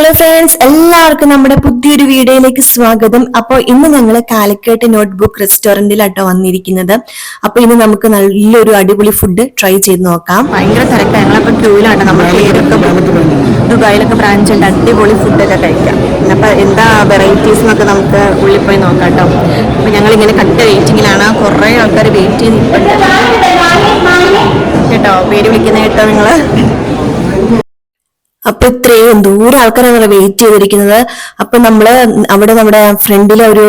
Hello friends, എല്ലാവർക്കും നമ്മുടെ പുതിയൊരു വീഡിയോയിലേക്ക് സ്വാഗതം. അപ്പോൾ ഇന്ന് ഞങ്ങൾ കാലിക്കറ്റ് നോട്ട്ബുക്ക് റെസ്റ്റോറന്റിലാട്ടോ വന്നിരിക്കുന്നത്. അപ്പൊ ഇന്ന് നമുക്ക് നല്ലൊരു അടിപൊളി ഫുഡ് ട്രൈ ചെയ്ത് നോക്കാം. ഭയങ്കര തിരക്കാണ്. ഞങ്ങളപ്പോൾ ക്യൂവിലാണ്. നമ്മൾ ദുബായിലൊക്കെ ബ്രാഞ്ച് ഉണ്ട്. അടിപൊളി ഫുഡൊക്കെ കഴിക്കാം. അപ്പൊ എന്താ വെറൈറ്റീസ് എന്നൊക്കെ നമുക്ക് ഉള്ളിൽ പോയി നോക്കാം കേട്ടോ. അപ്പൊ ഞങ്ങൾ ഇങ്ങനെ കട്ട വെയിറ്റിങ്ങിലാണ്. കുറെ ആൾക്കാർ വെയിറ്റ് ചെയ്ത് കേട്ടോ. പേര് വിളിക്കുന്ന കേട്ടോ നിങ്ങള്. അപ്പൊ ഇത്രയും ദൂരം ആൾക്കാരാണ് വെയിറ്റ് ചെയ്തിരിക്കുന്നത്. അപ്പൊ നമ്മള് അവിടെ നമ്മുടെ ഫ്രണ്ടിലെ ഒരു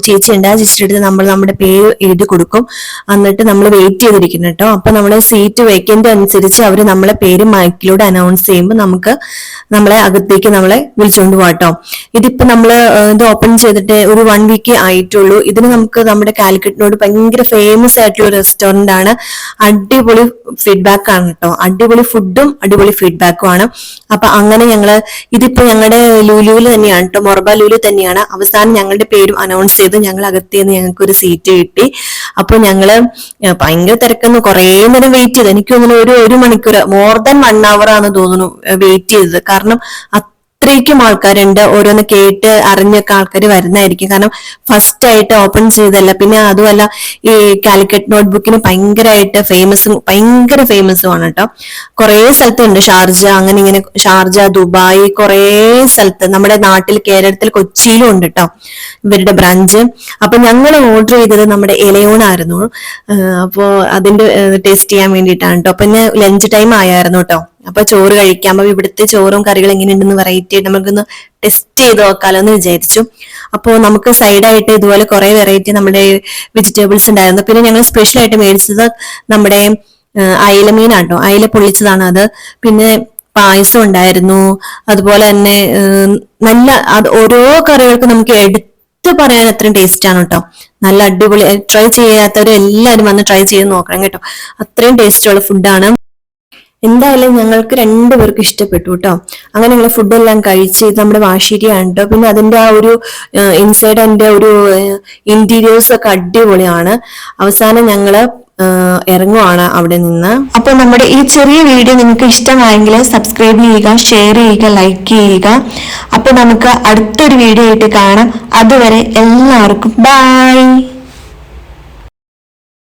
ചേച്ചി ഉണ്ട്. ആ ചേച്ചിയുടെ അടുത്ത് നമ്മൾ നമ്മുടെ പേര് എഴുതി കൊടുക്കും. എന്നിട്ട് നമ്മൾ വെയിറ്റ് ചെയ്തിരിക്കുന്നു കേട്ടോ. അപ്പൊ നമ്മുടെ സീറ്റ് വേക്കന്റ് അനുസരിച്ച് അവര് നമ്മളെ പേര് മൈക്കിലൂടെ അനൗൺസ് ചെയ്യുമ്പോൾ നമുക്ക് നമ്മളെ അകത്തേക്ക് നമ്മളെ വിളിച്ചുകൊണ്ട് പോകാട്ടോ. ഇതിപ്പോ നമ്മള് ഇത് ഓപ്പൺ ചെയ്തിട്ട് ഒരു 1 വീക്ക് ആയിട്ടുള്ളൂ. ഇതിന് നമുക്ക് നമ്മുടെ കാലിക്കറ്റിനോട് ഭയങ്കര ഫേമസ് ആയിട്ടുള്ള ഒരു റെസ്റ്റോറന്റ് ആണ്. അടിപൊളി ഫീഡ്ബാക്ക് ആണ് കേട്ടോ. അടിപൊളി ഫുഡും അടിപൊളി ഫീഡ്ബാക്കും ആണ്. അപ്പൊ അങ്ങനെ ഞങ്ങള് ഇതിപ്പോ ഞങ്ങളുടെ ലുലുവിൽ തന്നെയാണ് കേട്ടോ, മൊറബ ലുലു തന്നെയാണ്. അവസാനം ഞങ്ങളുടെ പേരും അനൗൺസ് ചെയ്ത് ഞങ്ങൾ അകത്തേന്ന് ഞങ്ങൾക്ക് ഒരു സീറ്റ് കിട്ടി. അപ്പൊ ഞങ്ങള് ഭയങ്കര തിരക്കെന്ന് കുറെ നേരം വെയിറ്റ് ചെയ്ത്. എനിക്ക് തോന്നുന്നു ഒരു മണിക്കൂർ, മോർ ദാൻ 1 hour ആണ് തോന്നുന്നു വെയിറ്റ് ചെയ്തത്. കാരണം അത്രയ്ക്കും ആൾക്കാരുണ്ട്. ഓരോന്ന് കേട്ട് അറിഞ്ഞൊക്കെ ആൾക്കാർ വരുന്നതായിരിക്കും. കാരണം ഫസ്റ്റ് ആയിട്ട് ഓപ്പൺ ചെയ്തല്ല. പിന്നെ അതുമല്ല ഈ കാലിക്കറ്റ് നോട്ട്ബുക്കിന് ഭയങ്കര ഫേമസുമാണ് കേട്ടോ. കുറെ സ്ഥലത്തുണ്ട്. ഷാർജ, അങ്ങനെ ഇങ്ങനെ ഷാർജ, ദുബായ്, കുറെ സ്ഥലത്ത്. നമ്മുടെ നാട്ടിൽ കേരളത്തിൽ കൊച്ചിയിലും ഉണ്ട് കേട്ടോ ഇവരുടെ ബ്രാഞ്ച്. അപ്പൊ ഞങ്ങൾ ഓർഡർ ചെയ്തത് നമ്മുടെ ഇലയൂണായിരുന്നു. അപ്പോ അതിന്റെ ടേസ്റ്റ് ചെയ്യാൻ വേണ്ടിയിട്ടാണ് കേട്ടോ. അപ്പൊ ഇന്ന് ലഞ്ച് ടൈം ആയായിരുന്നു കേട്ടോ. അപ്പൊ ചോറ് കഴിക്കാം. അപ്പൊ ഇവിടുത്തെ ചോറും കറികളും എങ്ങനെയുണ്ടെന്ന് വെറൈറ്റി ആയിട്ട് നമുക്കൊന്ന് ടെസ്റ്റ് ചെയ്ത് നോക്കാലോ എന്ന് വിചാരിച്ചു. അപ്പോൾ നമുക്ക് സൈഡായിട്ട് ഇതുപോലെ കുറെ വെറൈറ്റി നമ്മുടെ വെജിറ്റബിൾസ് ഉണ്ടായിരുന്നു. പിന്നെ ഞങ്ങൾ സ്പെഷ്യൽ ആയിട്ട് മേടിച്ചത് നമ്മുടെ അയില മീനാട്ടോ. അയില പൊള്ളിച്ചതാണ് അത്. പിന്നെ പായസം ഉണ്ടായിരുന്നു. അതുപോലെ തന്നെ നല്ല ഓരോ കറികൾക്കും നമുക്ക് എടുത്ത് പറയാൻ അത്രയും ടേസ്റ്റ് ആണ് കേട്ടോ. നല്ല അടിപൊളി. ട്രൈ ചെയ്യാത്തവരും എല്ലാവരും വന്ന് ട്രൈ ചെയ്ത് നോക്കണം കേട്ടോ. അത്രയും ടേസ്റ്റുള്ള ഫുഡാണ്. എന്തായാലും ഞങ്ങൾക്ക് 2 പേർക്ക് ഇഷ്ടപ്പെട്ടു കേട്ടോ. അങ്ങനെ ഞങ്ങൾ ഫുഡെല്ലാം കഴിച്ച്, ഇത് നമ്മുടെ വാശേരിയാണ് കേട്ടോ. പിന്നെ അതിന്റെ ആ ഒരു ഇൻസൈഡ് അതിന്റെ ഒരു ഇന്റീരിയേഴ്സ് ഒക്കെ അടിപൊളിയാണ്. അവസാനം ഞങ്ങള് ഇറങ്ങുവാണ് അവിടെ നിന്ന്. അപ്പൊ നമ്മുടെ ഈ ചെറിയ വീഡിയോ നിങ്ങൾക്ക് ഇഷ്ടമായെങ്കിൽ സബ്സ്ക്രൈബ് ചെയ്യുക, ഷെയർ ചെയ്യുക, ലൈക്ക് ചെയ്യുക. അപ്പൊ നമുക്ക് അടുത്തൊരു വീഡിയോ ആയിട്ട് കാണാം. അതുവരെ എല്ലാവർക്കും ബൈ.